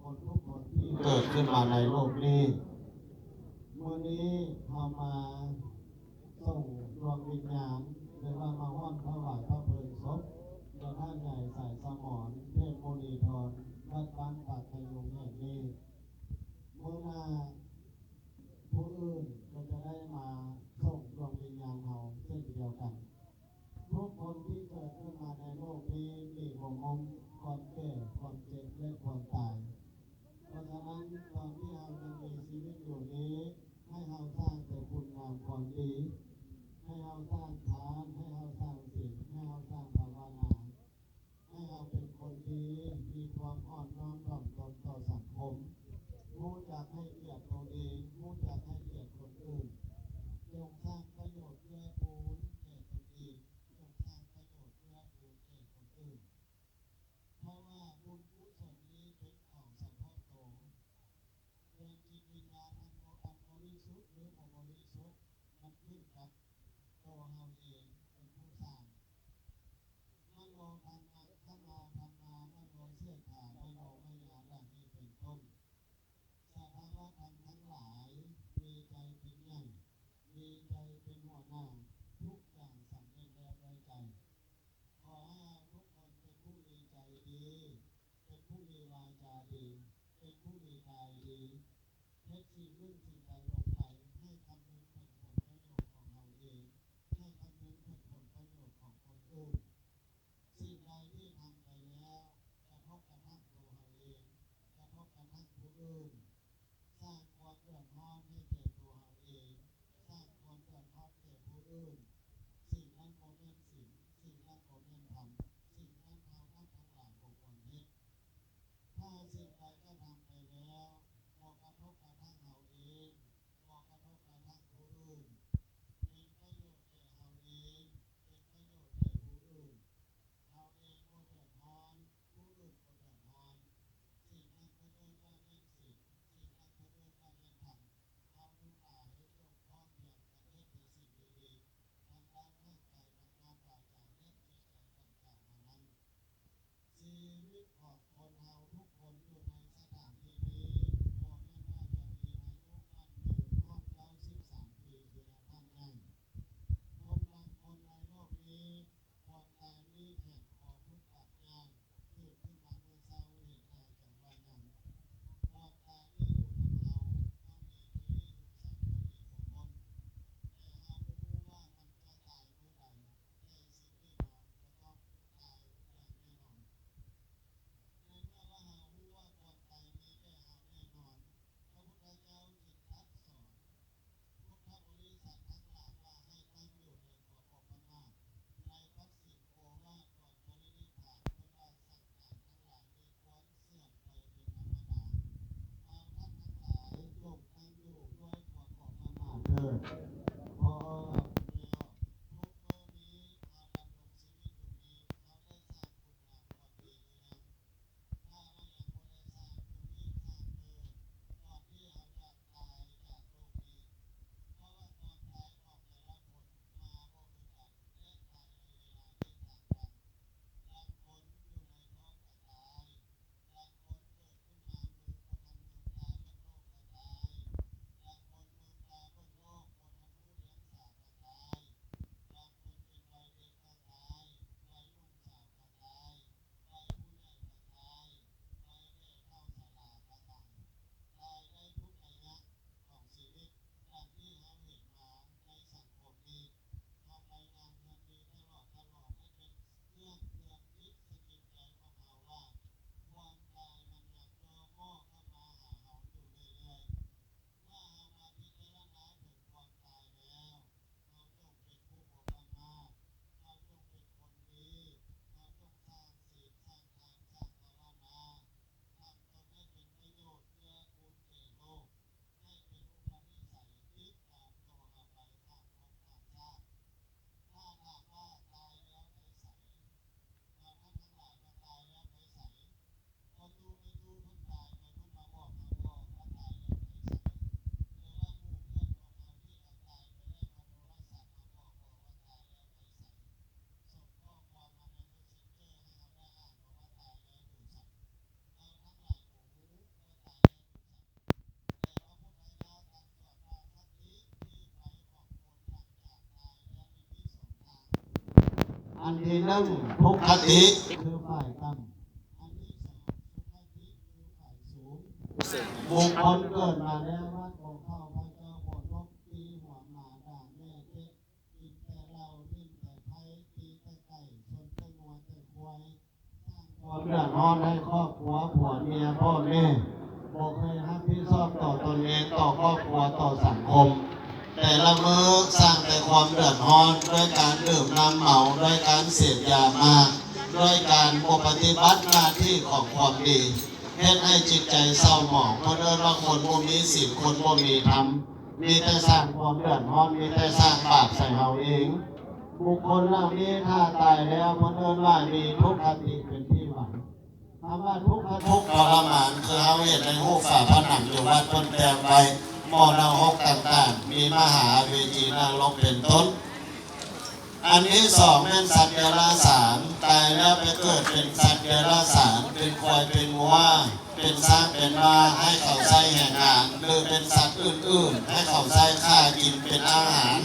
คนทุกคนที่เกิดขึ้นมาในโลกนี้มื้อนี้เรามาส่งดวงวิญญาณหรือว่ามาห้อมถวายพระเพลิงศพแด่ท่านใหญ่สายสมรเทพมุนีธรวัดบ้านปากพยุงแห่งนี้มื้อหน้าผู้อื่นก็จะได้มาส่งดวงวิญญาณเราเช่นเดียวกันทุกคนที่เกิดขึ้นมาในโลกนี้มีหัวมุมความแก่ความเจ็บและความตายเพราะฉะนั้นตอนที่เรายังมีชีวิตอยู่นี้ให้เราสร้างแต่คุณงามความดีให้เราสร้างทานให้เราสร้างศีลให้เราสร้างภาวนาให้เราเป็นคนดีมีความอ่อนน้อมถ่อมตนต่อสังคมรู้จักให้เกียรติตัวเองรู้จักให้เกียรติคนอื่นจงสร้างประโยชน์เพื่อปูนแก่ตนเองจงสร้างประโยชน์เพื่อปูนแก่คนอื่นเพราะว่าบุญกุศลนี้เป็นของสัมภโตโดยจิตวิญญาณอันบริสุทธิ์หรืออบริสุทธิ์มันขึ้นกับตัวเราเองเป็นผู้สร้างมโนธรรมะขณาธรรมามโนเสียขามโนมยาดังนี้เป็นต้นสภาวะธรรมทั้งหลายมีใจเป็นใหญ่มีใจเป็นหัวหน้าทุกอย่างสำเร็จแล้วด้วยใจขอให้ทุกคนเป็นผู้มีใจดีเป็นผู้มีวาจาดีเป็นผู้มีกายดีเฮ็ดสิ่งหนึ่งสิ่งใดลงไปให้คำนึงถึงผลประโยชน์ของเราเองให้คำนึงถึงผลประโยชน์ของคนอื่นสิ่งใดที่ทำไปแล้วกระทบกระทั่งตัวเราเองกระทบกระทั่งผู้อื่นสร้างความเดือดร้อนให้แก่ตัวเราเองสร้างความเดือดร้อนแก่ผู้อื่นสิ่งนั้นบ่แม่นศีลสิ่งนั้นบ่แม่นธรรมสิ่งนั้นเราทั้งหลายบ่ควรเฮ็ดถ้าสิ่งใดก็ทำไปแล้วบ่กระทบกระทั่งเราเองบ่กระทบกระทั่งผู้อื่นเป็นประโยชน์แก่เราเองเป็นประโยชน์แก่ผู้อื่น อันที่หนึ่งทุกขติคือฝ่ายต่ำอันที่สองสุขติคือฝ่ายสูงบุคคลเกิดมาแล้ววัดของเข้าพระเจ้าปวดทบตีหัวหมาด่าแม่เจ็บกินแต่เราดิ้นแต่ไผ่ตีแต่ไก่ชนแต่งัวแต่ควายสร้างความเดือดร้อนให้ครอบครัวผัวเมียพ่อแม่บอกเคยรับผิดชอบต่อตนเองต่อครอบครัวต่อสังคมแต่ละมื้อสร้างแต่ความเดือดร้อนด้วยการดื่มน้ำเมาด้วยการเสพยามาด้วยการปฏิบัติหน้าที่ของความดีเฮ็ดให้จิตใจเศร้าหมองเพราะเดินว่าคนบ่มีศีลคนบ่มีธรรมมีแต่สร้างความเดือดร้อนมีแต่สร้างบาปใส่เฮาเองบุคคลเหล่านี้ถ้าตายแล้วเพราะเดินว่ามีทุกขติเป็นที่หวังคำว่าทุกข์ทรมานคือเฮาเห็นในรูปฝาผนังอยู่วัดต้นแตงไว้หม้อนรกต่างๆมีมหาเวทีนรกเป็นต้นอันที่สองแม่นสัตว์เดรัจฉานตายแล้วไปเกิดเป็นสัตว์เดรัจฉานเป็นควายเป็นวัวเป็นช้างเป็นม้าให้เขาใช้แห่งงานหรือเป็นสัตว์อื่นๆให้เขาใช้ฆ่ากินเป็นอาหาร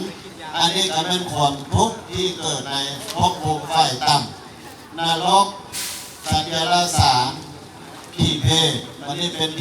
อันนี้ก็เป็นความทุกข์ที่เกิดในภพภูมิฝ่ายต่ำนรกสัตว์เดรัจฉานผีเพศอันนี้เป็น